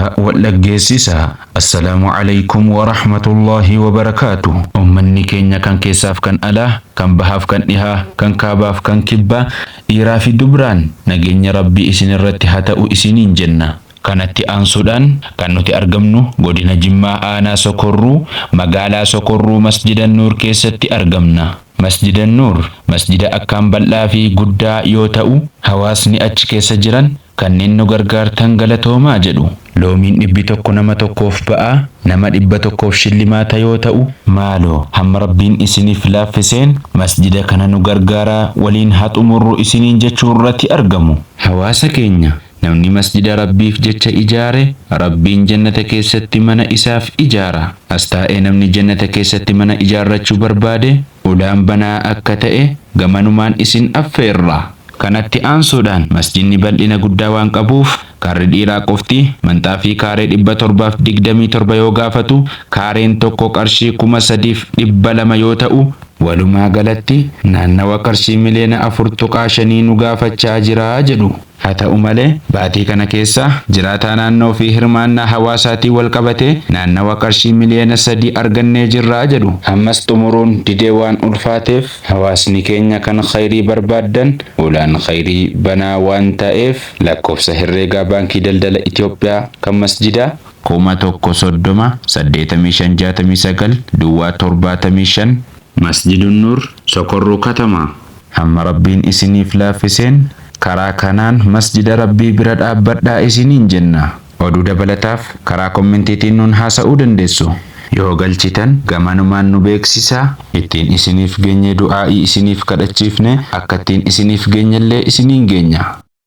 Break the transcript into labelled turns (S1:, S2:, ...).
S1: Wal'aggeessisaa. Assalaamualaikum warahmatullahi wabarakaatuh. Uummanni keenya kan keessaaf kan alaa, kan bahaaf kan dhihaa, kan kaabaaf kan kibbaa, dhiiraa fi dubraan nageenya Rabbii isin irratti haa ta'u isiniin jenna. Kanatti aansuudhaan kan nuti argamnu godina Jimmaa Aanaa Sokorruu, magaalaa Sokorruu Masjida Nuur keessatti argamna. Masjida Nuur masjida akkaan bal'aa fi guddaa yoo ta'u, hawaasni achi keessa jiran kanneen nu gargaartan galatoomaa jedhu. Loomiin 100 nama tokkoof ba'aa, nama 100 shillimaata yoo ta'u, maaloo hamma Rabbiin isiniif laaffiseen masjida kana nu gargaaraa waliin haa xumurru isiniin jechuu irratti argamu. Hawaasa keenya namni masjida Rabbiif jecha ijaare, Rabbiin jannata keessatti mana isaaf ijaara. As taa'ee namni jannata keessatti mana ijaarrachuu barbaade, ulaan banaa akka ta'e gamanumaan isin affeerra. Kanatti aansuudhaan masjidni bal'ina guddaa waan qabuuf kaarri dhiiraa qofti manxaafii kaaree 727 yoo gaafatu, kaareen tokko qarshii 3,200 yoo ta'u, walumaa galatti naannawa qarshii miliyoona 4.5 nu gaafachaa jira jedhu. Haa ta'u malee baatii kana keessa jiraataa naannoo fi hirmaannaa hawaasaatiin wal qabate naannawa qarshii miliyoona 3 argannee jirraa jedhu. Ammas xumuruun didee waan ulfaateef hawaasni keenya kan khayrii barbaaddan ulaan khayrii banaa waan ta'eef lakkoofsa herreegaa baankii daldala Itoophiyaa kan masjidaa 130 Duwwaa 75 Masjidun Nuur Sokorruu Katamaa. Hamma Rabbiin isiniif laaffiseen karaa kanaan masjida Rabbii bira dhaabbadhaa isiniin jenna. Oduu dabalataaf karaa kommentiitiin nuun haasa'uu dandeessu. Yoo galchitan gamanumaan nu beeksisaa. Ittiin isiniif geenye du'aa'ii isiniif kadhachiifne akka ittiin isiniif geenyellee isiniin geenya.